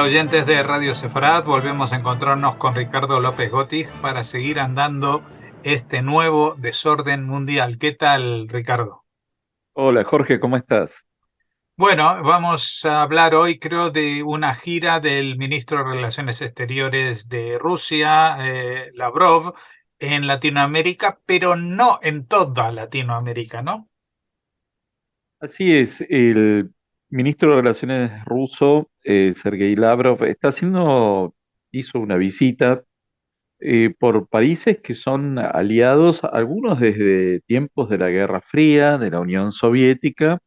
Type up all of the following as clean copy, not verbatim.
oyentes de Radio Sefarad, volvemos a encontrarnos con Ricardo López Gotti para seguir andando este nuevo desorden mundial. ¿Qué tal, Ricardo? Hola Jorge, ¿cómo estás? Bueno, vamos a hablar hoy, creo, de una gira del ministro de Relaciones Exteriores de Rusia, Lavrov, en Latinoamérica, pero no en toda Latinoamérica, ¿no? Así es, el ministro de Relaciones ruso, Sergei Lavrov, hizo una visita por países que son aliados, algunos desde tiempos de la Guerra Fría, de la Unión Soviética,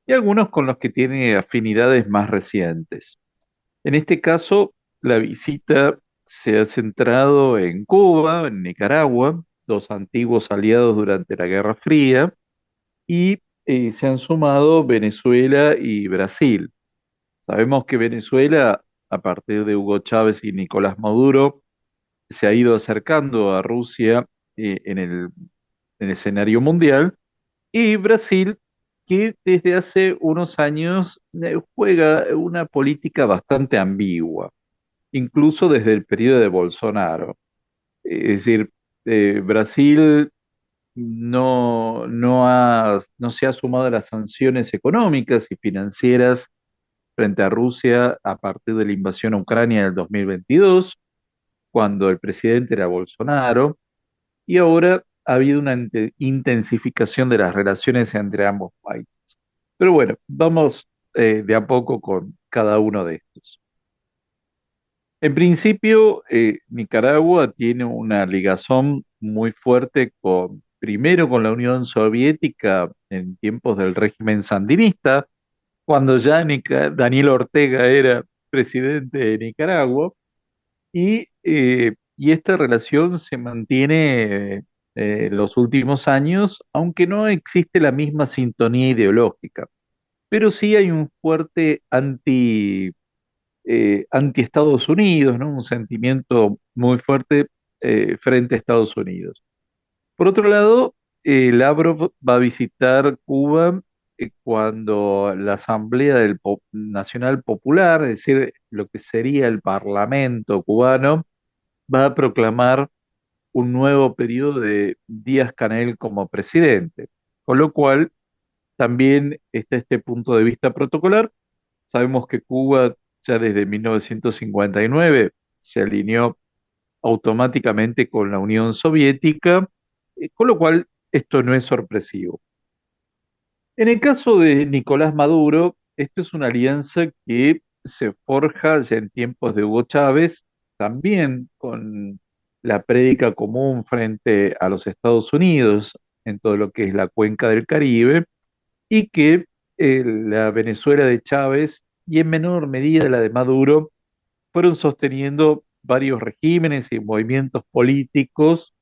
y algunos con los que tiene afinidades más recientes. En este caso, la visita se ha centrado en Cuba, en Nicaragua, dos antiguos aliados durante la Guerra Fría, y se han sumado Venezuela y Brasil. Sabemos que Venezuela, a partir de Hugo Chávez y Nicolás Maduro, se ha ido acercando a Rusia en el escenario mundial, y Brasil, que desde hace unos años juega una política bastante ambigua, incluso desde el periodo de Bolsonaro. Es decir, Brasil no se ha sumado a las sanciones económicas y financieras frente a Rusia a partir de la invasión a Ucrania del 2022, cuando el presidente era Bolsonaro, y ahora ha habido una intensificación de las relaciones entre ambos países. Pero bueno, vamos de a poco con cada uno de estos. En principio, Nicaragua tiene una ligazón muy fuerte primero con la Unión Soviética en tiempos del régimen sandinista, cuando ya Daniel Ortega era presidente de Nicaragua, y esta relación se mantiene los últimos años, aunque no existe la misma sintonía ideológica, pero sí hay un fuerte anti Estados Unidos, ¿no? Un sentimiento muy fuerte frente a Estados Unidos. Por otro lado, Lavrov va a visitar Cuba cuando la Asamblea Nacional Popular, es decir, lo que sería el Parlamento cubano, va a proclamar un nuevo periodo de Díaz-Canel como presidente. Con lo cual, también está este punto de vista protocolar. Sabemos que Cuba ya desde 1959 se alineó automáticamente con la Unión Soviética, con lo cual esto no es sorpresivo. En el caso de Nicolás Maduro, esta es una alianza que se forja ya en tiempos de Hugo Chávez, también con la prédica común frente a los Estados Unidos en todo lo que es la cuenca del Caribe, y que la Venezuela de Chávez y en menor medida la de Maduro fueron sosteniendo varios regímenes y movimientos políticos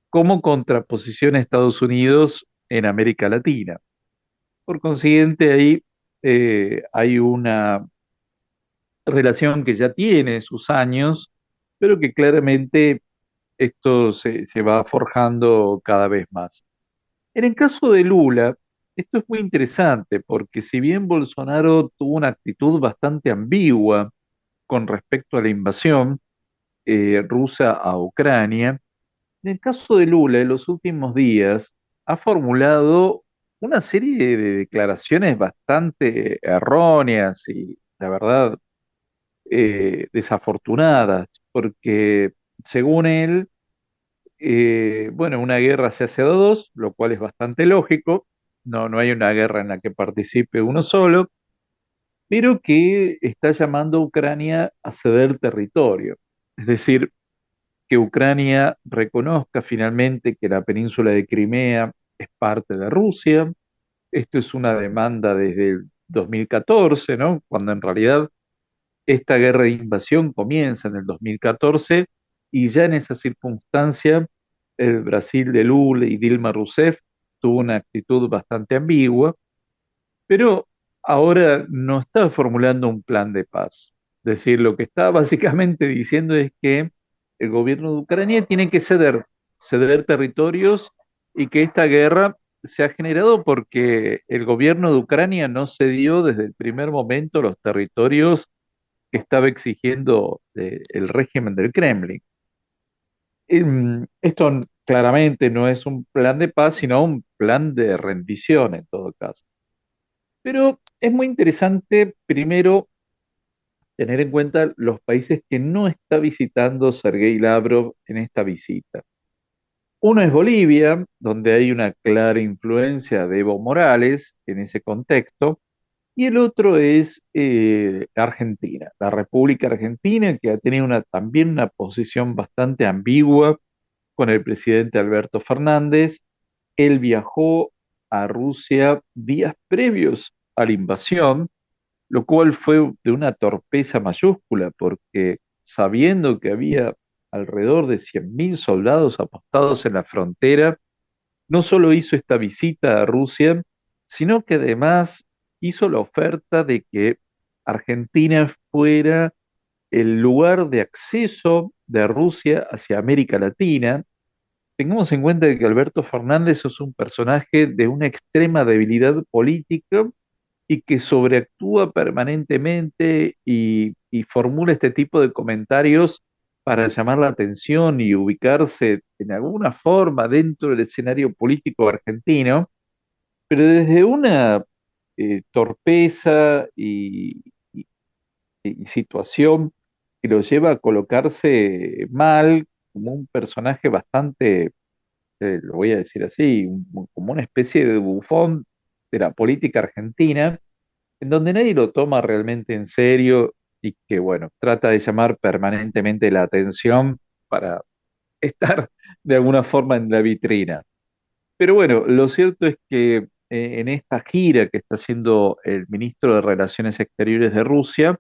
como contraposición a Estados Unidos en América Latina. Por consiguiente, ahí hay una relación que ya tiene sus años, pero que claramente esto se va forjando cada vez más. En el caso de Lula, esto es muy interesante porque si bien Bolsonaro tuvo una actitud bastante ambigua con respecto a la invasión rusa a Ucrania, en el caso de Lula, en los últimos días ha formulado una serie de declaraciones bastante erróneas y, la verdad, desafortunadas, porque según él, bueno, una guerra se hace a dos, lo cual es bastante lógico. No hay una guerra en la que participe uno solo, pero que está llamando a Ucrania a ceder territorio. Es decir, que Ucrania reconozca finalmente que la península de Crimea es parte de Rusia. Esto es una demanda desde el 2014, ¿no? Cuando en realidad esta guerra de invasión comienza en el 2014, y ya en esa circunstancia el Brasil de Lula y Dilma Rousseff tuvo una actitud bastante ambigua, pero ahora no está formulando un plan de paz. Es decir, lo que está básicamente diciendo es que el gobierno de Ucrania tiene que ceder territorios, y que esta guerra se ha generado porque el gobierno de Ucrania no cedió desde el primer momento los territorios que estaba exigiendo el régimen del Kremlin. Esto claramente no es un plan de paz, sino un plan de rendición en todo caso. Pero es muy interesante, primero, tener en cuenta los países que no está visitando Sergei Lavrov en esta visita. Uno es Bolivia, donde hay una clara influencia de Evo Morales en ese contexto, y el otro es Argentina, la República Argentina, que ha tenido también una posición bastante ambigua con el presidente Alberto Fernández. Él viajó a Rusia días previos a la invasión, lo cual fue de una torpeza mayúscula, porque sabiendo que había alrededor de 100.000 soldados apostados en la frontera, no solo hizo esta visita a Rusia, sino que además hizo la oferta de que Argentina fuera el lugar de acceso de Rusia hacia América Latina. Tengamos en cuenta que Alberto Fernández es un personaje de una extrema debilidad política y que sobreactúa permanentemente y formula este tipo de comentarios para llamar la atención y ubicarse en alguna forma dentro del escenario político argentino, pero desde una torpeza y situación que lo lleva a colocarse mal como un personaje bastante, lo voy a decir así, como una especie de bufón de la política argentina en donde nadie lo toma realmente en serio y que, bueno, trata de llamar permanentemente la atención para estar de alguna forma en la vitrina. Pero bueno, lo cierto es que en esta gira que está haciendo el ministro de Relaciones Exteriores de Rusia,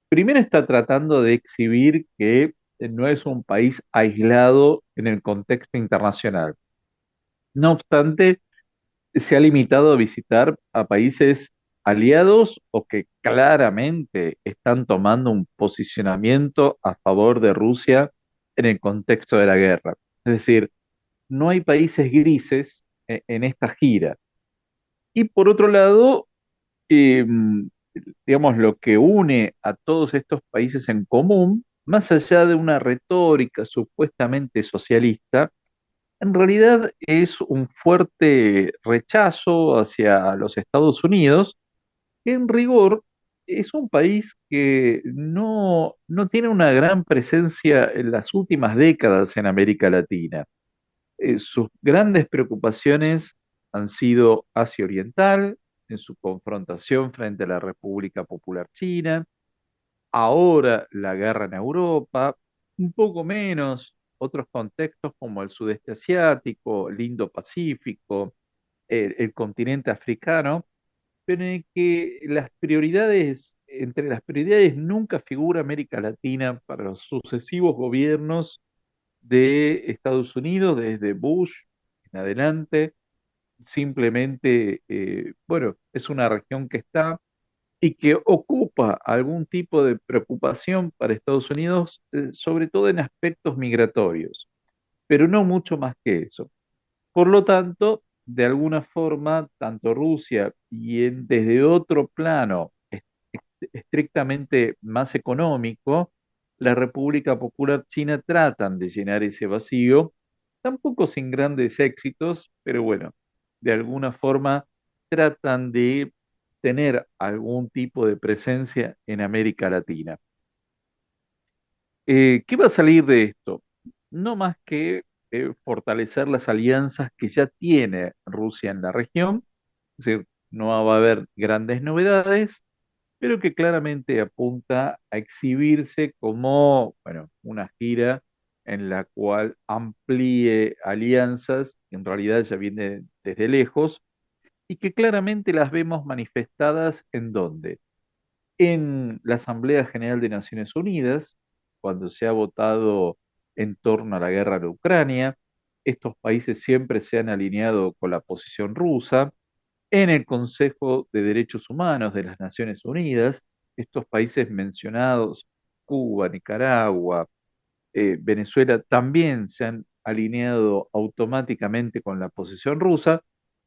primero está tratando de exhibir que no es un país aislado en el contexto internacional. No obstante, se ha limitado a visitar a países aliados o que claramente están tomando un posicionamiento a favor de Rusia en el contexto de la guerra. Es decir, no hay países grises en esta gira. Y por otro lado, eh, digamos, lo que une a todos estos países en común, más allá de una retórica supuestamente socialista, en realidad es un fuerte rechazo hacia los Estados Unidos, que en rigor es un país que no tiene una gran presencia en las últimas décadas en América Latina. Sus grandes preocupaciones han sido Asia Oriental, en su confrontación frente a la República Popular China, ahora la guerra en Europa, un poco menos otros contextos como el sudeste asiático, el Indo-Pacífico, el continente africano, pero en el que las prioridades, entre las prioridades nunca figura América Latina para los sucesivos gobiernos de Estados Unidos, desde Bush en adelante, simplemente, bueno, es una región que está y que ocupa algún tipo de preocupación para Estados Unidos, sobre todo en aspectos migratorios, pero no mucho más que eso. Por lo tanto, de alguna forma, tanto Rusia y desde otro plano estrictamente más económico, la República Popular China tratan de llenar ese vacío, tampoco sin grandes éxitos, pero bueno, de alguna forma tratan de tener algún tipo de presencia en América Latina. ¿Qué va a salir de esto? No más que fortalecer las alianzas que ya tiene Rusia en la región, es decir, no va a haber grandes novedades, pero que claramente apunta a exhibirse como, bueno, una gira en la cual amplíe alianzas, que en realidad ya viene desde lejos, y que claramente las vemos manifestadas en dónde. En la Asamblea General de Naciones Unidas, cuando se ha votado en torno a la guerra de Ucrania, estos países siempre se han alineado con la posición rusa. En el Consejo de Derechos Humanos de las Naciones Unidas, estos países mencionados, Cuba, Nicaragua, Venezuela, también se han alineado automáticamente con la posición rusa,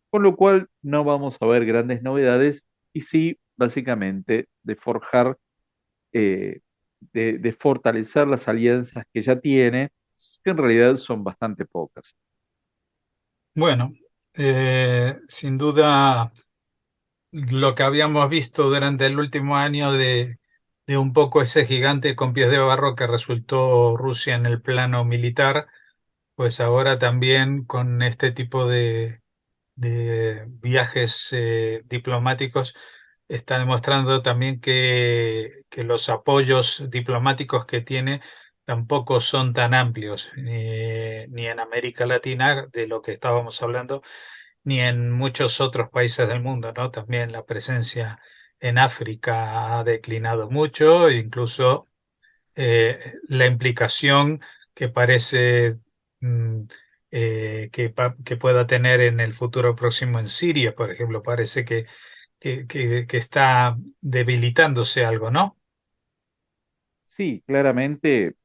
con lo cual no vamos a ver grandes novedades y sí, básicamente, de forjar de fortalecer las alianzas que ya tiene, que en realidad son bastante pocas. Bueno, sin duda lo que habíamos visto durante el último año de un poco ese gigante con pies de barro que resultó Rusia en el plano militar, pues ahora también con este tipo de viajes diplomáticos está demostrando también que los apoyos diplomáticos que tiene tampoco son tan amplios, ni en América Latina, de lo que estábamos hablando, ni en muchos otros países del mundo, ¿no? También la presencia en África ha declinado mucho, incluso la implicación que parece mm, que pueda tener en el futuro próximo en Siria, por ejemplo, parece que está debilitándose algo, ¿no? Sí, claramente,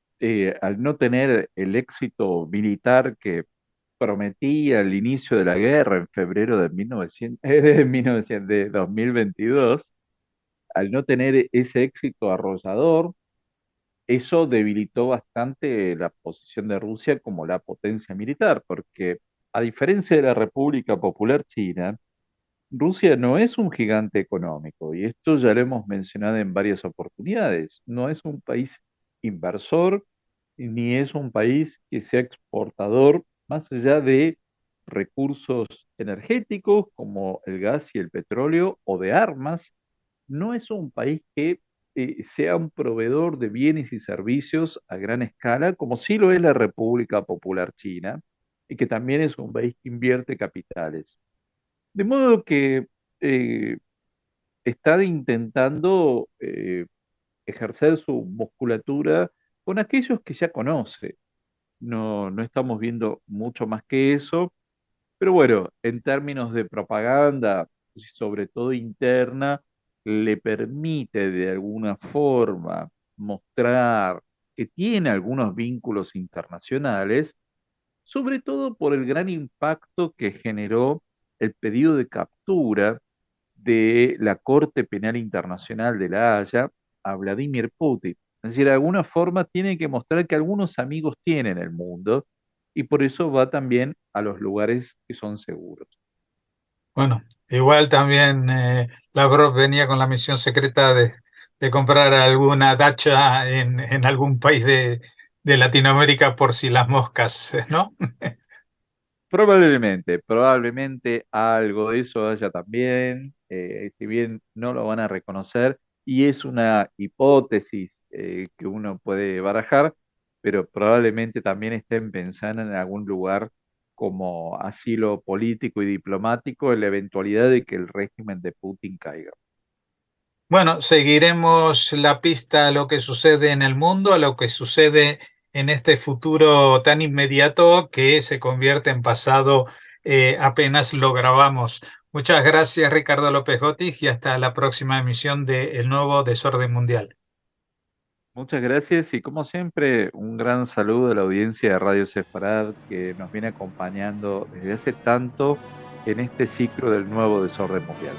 al no tener el éxito militar que prometía al inicio de la guerra en febrero de 1900, de 1900, de 2022, al no tener ese éxito arrollador, eso debilitó bastante la posición de Rusia como la potencia militar, porque a diferencia de la República Popular China, Rusia no es un gigante económico, y esto ya lo hemos mencionado en varias oportunidades. No es un país inversor, ni es un país que sea exportador, más allá de recursos energéticos como el gas y el petróleo o de armas. No es un país que sea un proveedor de bienes y servicios a gran escala, como sí lo es la República Popular China, y que también es un país que invierte capitales. De modo que eh, está intentando ejercer su musculatura con aquellos que ya conoce. No, no estamos viendo mucho más que eso, pero bueno, en términos de propaganda, sobre todo interna, le permite de alguna forma mostrar que tiene algunos vínculos internacionales, sobre todo por el gran impacto que generó el pedido de captura de la Corte Penal Internacional de La Haya a Vladimir Putin. Es decir, de alguna forma tiene que mostrar que algunos amigos tiene en el mundo, y por eso va también a los lugares que son seguros. Bueno, igual también Lavrov venía con la misión secreta de comprar alguna dacha en algún país de Latinoamérica por si las moscas, ¿no? Probablemente algo de eso haya también, si bien no lo van a reconocer, y es una hipótesis que uno puede barajar, pero probablemente también estén pensando en algún lugar como asilo político y diplomático en la eventualidad de que el régimen de Putin caiga. Bueno, seguiremos la pista a lo que sucede en el mundo, a lo que sucede en este futuro tan inmediato que se convierte en pasado apenas lo grabamos. Muchas gracias, Ricardo López Gotis, y hasta la próxima emisión de El Nuevo Desorden Mundial. Muchas gracias y como siempre un gran saludo a la audiencia de Radio Sefarad que nos viene acompañando desde hace tanto en este ciclo del nuevo desorden mundial.